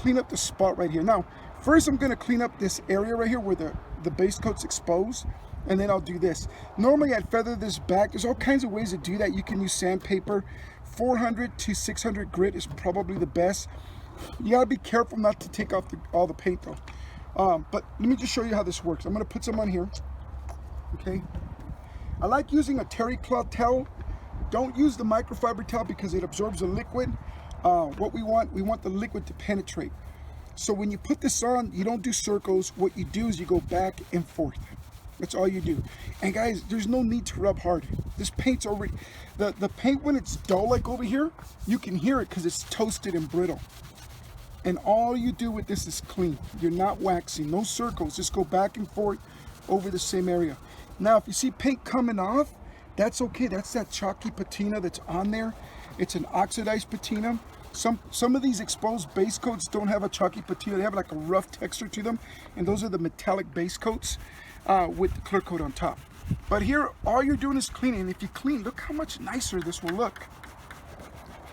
clean up the spot right here. Now, first I'm gonna clean up this area right here where the base coat's exposed, and then I'll do this. Normally I'd feather this back. There's all kinds of ways to do that. You can use sandpaper. 400 to 600 grit is probably the best. You gotta be careful not to take off all the paint though. But let me just show you how this works. I'm gonna put some on here, okay? I like using a terry cloth towel. Don't use the microfiber towel because it absorbs the liquid. What we want the liquid to penetrate. So when you put this on, you don't do circles. What you do is you go back and forth. That's all you do. And guys, there's no need to rub hard. This paint's already, the paint when it's dull like over here, you can hear it because it's toasted and brittle. And all you do with this is clean. You're not waxing, no circles. Just go back and forth over the same area. Now, if you see paint coming off, that's okay. That's that chalky patina that's on there. It's an oxidized patina. Some of these exposed base coats don't have a chalky patina. They have like a rough texture to them. And those are the metallic base coats with the clear coat on top. But here, all you're doing is cleaning. And if you clean, look how much nicer this will look.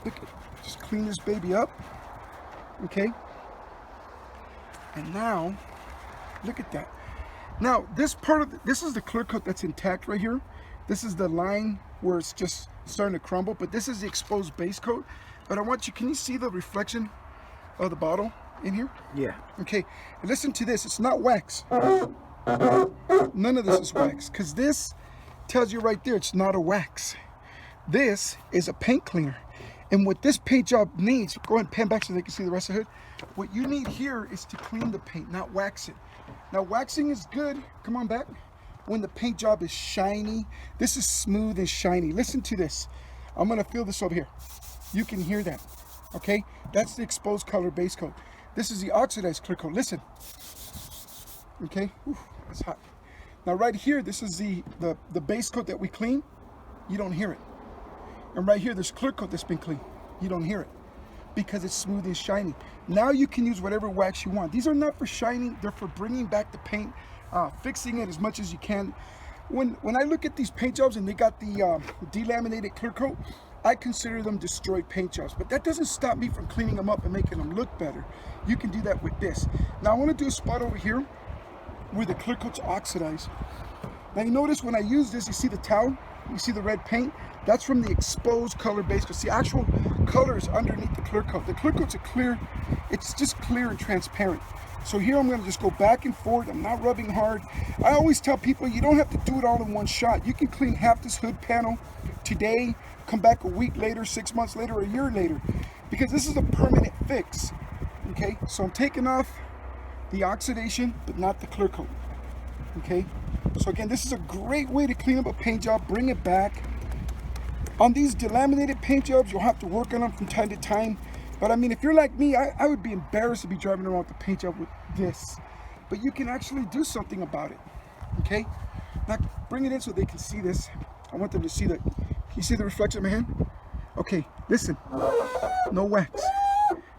Look, just clean this baby up. Okay. And now, look at that. Now, this part of this is the clear coat that's intact right here. This is the line where it's just starting to crumble, but this is the exposed base coat. But I want you, can you see the reflection of the bottle in here? Yeah. Okay, and listen to this. It's not wax. None of this is wax, because this tells you right there it's not a wax. This is a paint cleaner. And what this paint job needs, go ahead and pan back so they can see the rest of it. What you need here is to clean the paint, not wax it. Now, waxing is good. Come on back. When the paint job is shiny, this is smooth and shiny. Listen to this. I'm gonna feel this over here. You can hear that, okay? That's the exposed color base coat. This is the oxidized clear coat. Listen, okay? Whew, that's hot. Now, right here, this is the base coat that we clean. You don't hear it. And right here, there's clear coat that's been cleaned. You don't hear it because it's smooth and shiny. Now you can use whatever wax you want. These are not for shining, they're for bringing back the paint, fixing it as much as you can. When I look at these paint jobs and they got the delaminated clear coat, I consider them destroyed paint jobs. But that doesn't stop me from cleaning them up and making them look better. You can do that with this. Now I want to do a spot over here where the clear coat's oxidized. Now you notice when I use this, you see the towel, you see the red paint? That's from the exposed color base coat. The actual color is underneath the clear coat. The clear coat's a clear, it's just clear and transparent. So here I'm gonna just go back and forth. I'm not rubbing hard. I always tell people you don't have to do it all in one shot. You can clean half this hood panel today, come back a week later, 6 months later, or a year later, because this is a permanent fix, okay? So I'm taking off the oxidation, but not the clear coat, okay? So again, this is a great way to clean up a paint job, bring it back. On these delaminated paint jobs, you'll have to work on them from time to time. But I mean, if you're like me, I would be embarrassed to be driving around with the paint job with this. But you can actually do something about it, okay? Now, bring it in so they can see this. I want them to see that. Can you see the reflection of my hand? Okay, listen, no wax.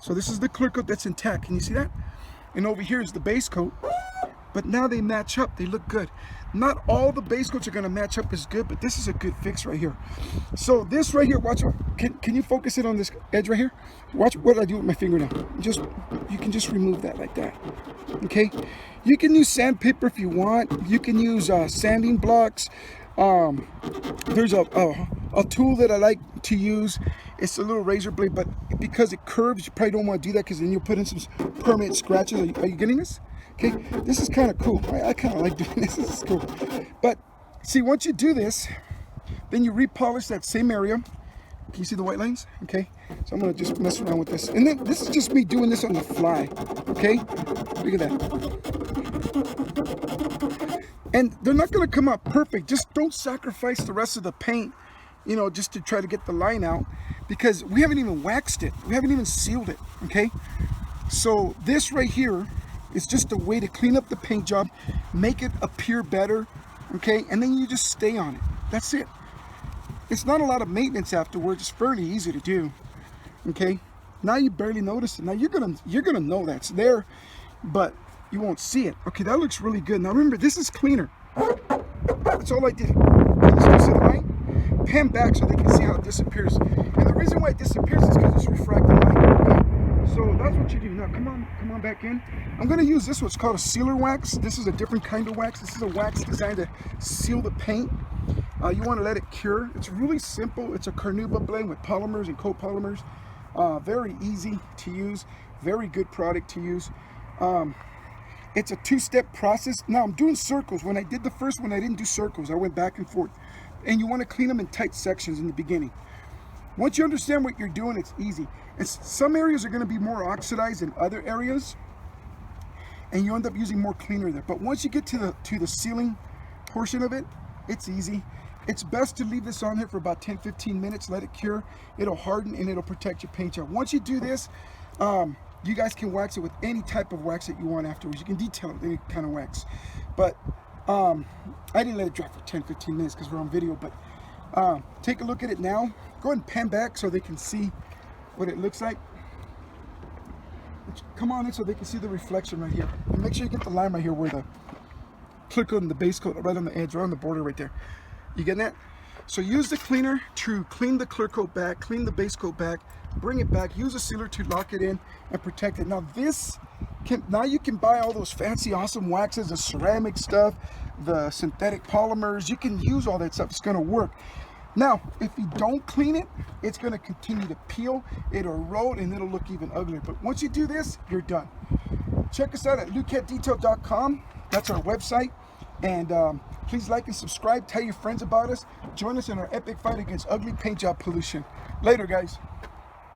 So this is the clear coat that's intact. Can you see that? And over here is the base coat. But now they match up, they look good. Not all the base coats are gonna match up as good, but this is a good fix right here. So this right here, watch, can you focus it on this edge right here? Watch what I do with my finger now. You can just remove that like that, okay? You can use sandpaper if you want. You can use sanding blocks. There's a tool that I like to use. It's a little razor blade, but because it curves, you probably don't want to do that because then you'll put in some permanent scratches. Are you getting this? Okay, this is kind of cool. I kind of like doing this. This is cool. But see, once you do this, then you repolish that same area. Can you see the white lines? Okay, so I'm gonna just mess around with this. And then this is just me doing this on the fly. Okay, look at that. And they're not gonna come out perfect. Just don't sacrifice the rest of the paint, you know, just to try to get the line out, because we haven't even waxed it. We haven't even sealed it, okay? So this right here is just a way to clean up the paint job, make it appear better, okay? And then you just stay on it. That's it. It's not a lot of maintenance afterwards. It's fairly easy to do, okay? Now you barely notice it. Now you're gonna know that's there, but you won't see it. Okay, that looks really good. Now remember, this is cleaner. That's all I did. Can you still see the line? Pan back so they can see how it disappears. And the reason why it disappears is because it's refracted light. Okay? So that's what you do. Now come on back in. I'm gonna use this what's called a sealer wax. This is a different kind of wax. This is a wax designed to seal the paint. You want to let it cure. It's really simple. It's a carnauba blend with polymers and copolymers. Very easy to use. Very good product to use. It's a two-step process. Now I'm doing circles. When I did the first one, I didn't do circles. I went back and forth. And you want to clean them in tight sections in the beginning. Once you understand what you're doing, it's easy. And some areas are going to be more oxidized than other areas, and you end up using more cleaner there. But once you get to the sealing portion of it, it's easy. It's best to leave this on here for about 10-15 minutes, let it cure. It'll harden and it'll protect your paint job. Once you do this, you guys can wax it with any type of wax that you want afterwards. You can detail it with any kind of wax. But I didn't let it dry for 10-15 minutes because we're on video. But take a look at it now. Go ahead and pan back so they can see what it looks like. Come on in so they can see the reflection right here. And make sure you get the line right here where the clear coat and the base coat, right on the edge, right on the border right there. You getting that? So use the cleaner to clean the clear coat back, clean the base coat back, bring it back, use a sealer to lock it in and protect it. Now now you can buy all those fancy awesome waxes, the ceramic stuff, the synthetic polymers. You can use all that stuff. It's going to work. Now, if you don't clean it, it's going to continue to peel, it'll erode, and it'll look even uglier. But once you do this, you're done. Check us out at lukatdetail.com. That's our website. And please like and subscribe. Tell your friends about us. Join us in our epic fight against ugly paint job pollution. Later, guys.